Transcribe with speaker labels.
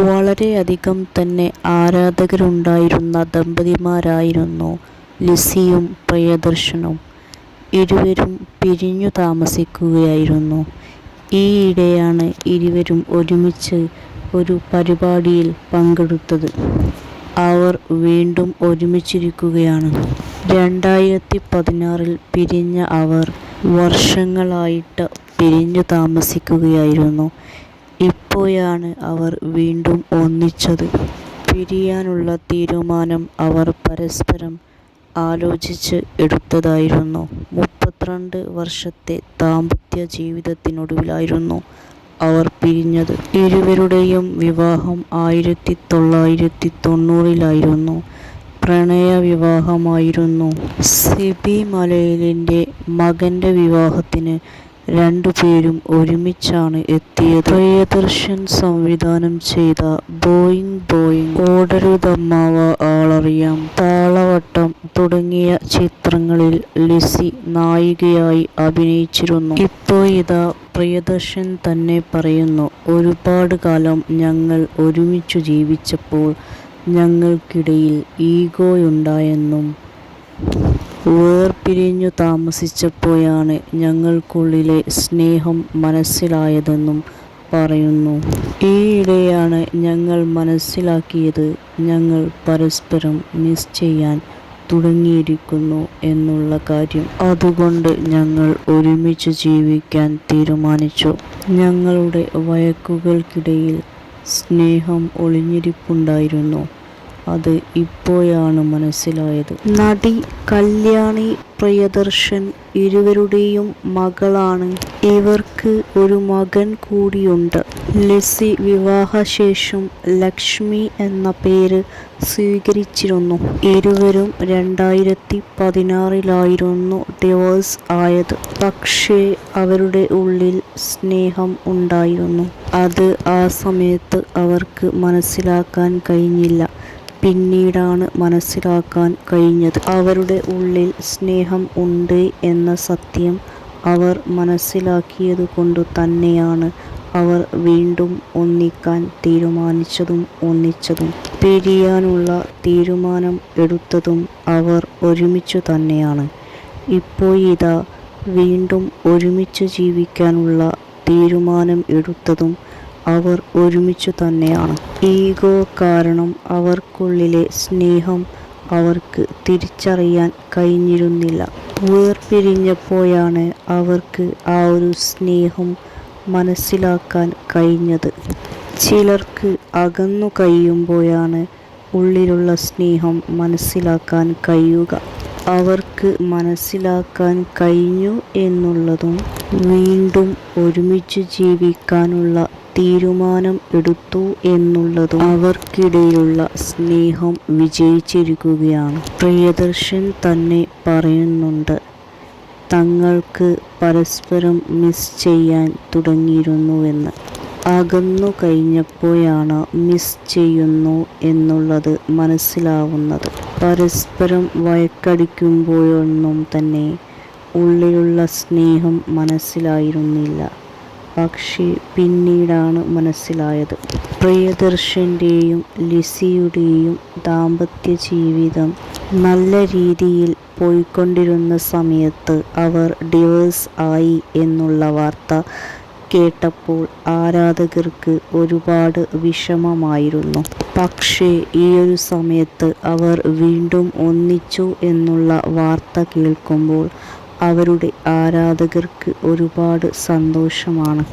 Speaker 1: വളരെയധികം തന്നെ ആരാധകരുണ്ടായിരുന്ന ദമ്പതിമാരായിരുന്നു ലിസിയും പ്രിയദർശനും. ഇരുവരും പിരിഞ്ഞു താമസിക്കുകയായിരുന്നു. ഈയിടെയാണ് ഇരുവരും ഒരുമിച്ച് ഒരു പരിപാടിയിൽ പങ്കെടുത്തത്. അവർ വീണ്ടും ഒരുമിച്ചിരിക്കുകയാണ്. 2016 പിരിഞ്ഞ അവർ വർഷങ്ങളായിട്ട് പിരിഞ്ഞു താമസിക്കുകയായിരുന്നു. ഇപ്പോഴാണ് അവർ വീണ്ടും ഒന്നിച്ചത്. പിരിയാനുള്ള തീരുമാനം അവർ പരസ്പരം ആലോചിച്ച് എടുത്തതായിരുന്നു. 32 വർഷത്തെ ദാമ്പത്യ ജീവിതത്തിനൊടുവിലായിരുന്നു അവർ പിരിഞ്ഞത്. ഇരുവരുടെയും വിവാഹം 1990-ലായിരുന്നു. പ്രണയവിവാഹമായിരുന്നു. സിബി മലയിലിൻ്റെ മകൻ്റെ വിവാഹത്തിന് രണ്ടുപേരും ഒരുമിച്ചാണ് എത്തിയത്. പ്രിയദർശൻ സംവിധാനം ചെയ്ത ബോയിങ് ബോയിങ്, ഓടരുതമ്മാവ, ആളറിയാം, താളവട്ടം തുടങ്ങിയ ചിത്രങ്ങളിൽ ലിസി നായികയായി അഭിനയിച്ചിരുന്നു. ഇപ്പോഴിതാ പ്രിയദർശൻ തന്നെ പറയുന്നു, ഒരുപാട് കാലം ഞങ്ങൾ ഒരുമിച്ചു ജീവിച്ചപ്പോൾ ഞങ്ങൾക്കിടയിൽ ഈഗോയുണ്ടായെന്നും വേർപിരിഞ്ഞു താമസിച്ചപ്പോഴാണ് ഞങ്ങൾക്കുള്ളിലെ സ്നേഹം മനസ്സിലായതെന്നും പറയുന്നു. ഈയിടെയാണ് ഞങ്ങൾ മനസ്സിലാക്കിയത് ഞങ്ങൾ പരസ്പരം മിസ് ചെയ്യാൻ തുടങ്ങിയിരിക്കുന്നു എന്നുള്ള കാര്യം. അതുകൊണ്ട് ഞങ്ങൾ ഒരുമിച്ച് ജീവിക്കാൻ തീരുമാനിച്ചു. ഞങ്ങളുടെ വഴക്കുകൾക്കിടയിൽ സ്നേഹം ഒളിഞ്ഞിരിപ്പുണ്ടായിരുന്നു. അത് ഇപ്പോഴാണ് മനസ്സിലായത്. നടി കല്യാണി പ്രിയദർശൻ ഇരുവരുടെയും മകളാണ്. ഇവർക്ക് ഒരു മകൻ കൂടിയുണ്ട്. ലിസി വിവാഹശേഷം ലക്ഷ്മി എന്ന പേര് സ്വീകരിച്ചിരുന്നു. ഇരുവരും 2016-ലായിരുന്നു ഡിവോഴ്സ് ആയത്. പക്ഷേ അവരുടെ ഉള്ളിൽ സ്നേഹം ഉണ്ടായിരുന്നു. അത് ആ സമയത്ത് അവർക്ക് മനസ്സിലാക്കാൻ കഴിഞ്ഞില്ല. പിന്നീടാണ് മനസ്സിലാക്കാൻ കഴിഞ്ഞത്. അവരുടെ ഉള്ളിൽ സ്നേഹം ഉണ്ട് എന്ന സത്യം അവർ മനസ്സിലാക്കിയതുകൊണ്ടു തന്നെയാണ് അവർ വീണ്ടും ഒന്നിക്കാൻ തീരുമാനിച്ചതും ഒന്നിച്ചതും. പിരിയാനുള്ള തീരുമാനം എടുത്തതും അവർ ഒരുമിച്ചു തന്നെയാണ്. ഇപ്പോഴിതാ വീണ്ടും ഒരുമിച്ച് ജീവിക്കാനുള്ള തീരുമാനം എടുത്തതും അവർ ഒരുമിച്ചു തന്നെയാണ്. ഈഗോ കാരണം അവർക്കുള്ളിലെ സ്നേഹം അവർക്ക് തിരിച്ചറിയാൻ കഴിഞ്ഞിരുന്നില്ല. വേർപിരിഞ്ഞപ്പോഴാണ് അവർക്ക് ആ ഒരു സ്നേഹം മനസ്സിലാക്കാൻ കഴിഞ്ഞത്. ചിലർക്ക് അകന്നു കഴിയുമ്പോഴാണ് ഉള്ളിലുള്ള സ്നേഹം മനസ്സിലാക്കാൻ കഴിയുക. അവർക്ക് മനസ്സിലാക്കാൻ കഴിഞ്ഞു എന്നുള്ളതും വീണ്ടും ഒരുമിച്ച് ജീവിക്കാനുള്ള തീരുമാനം എടുത്തു എന്നുള്ളതും അവർക്കിടയിലുള്ള സ്നേഹം വിജയിച്ചിരിക്കുകയാണ്. പ്രിയദർശൻ തന്നെ പറയുന്നുണ്ട്, തങ്ങൾക്ക് പരസ്പരം മിസ് ചെയ്യാൻ തുടങ്ങിയിരുന്നുവെന്ന്. അകന്നു കഴിഞ്ഞപ്പോഴാണ് മിസ് ചെയ്യുന്നു എന്നുള്ളത് മനസ്സിലാവുന്നത്. പരസ്പരം വഴക്കടിക്കുമ്പോഴൊന്നും തന്നെ ഉള്ളിലുള്ള സ്നേഹം മനസ്സിലായിരുന്നില്ല. പക്ഷേ പിന്നീടാണ് മനസ്സിലായത്. പ്രിയദർശൻ്റെയും ലിസിയുടെയും ദാമ്പത്യ ജീവിതം നല്ല രീതിയിൽ പോയിക്കൊണ്ടിരുന്ന സമയത്ത് അവർ ഡിവോഴ്സ് ആയി എന്നുള്ള വാർത്ത കേട്ടപ്പോൾ ആരാധകർക്ക് ഒരുപാട് വിഷമമായിരുന്നു. പക്ഷേ ഈ ഒരു സമയത്ത് അവർ വീണ്ടും ഒന്നിച്ചു എന്നുള്ള വാർത്ത കേൾക്കുമ്പോൾ അവരുടെ ആരാധകർക്ക് ഒരുപാട് സന്തോഷമാണ്.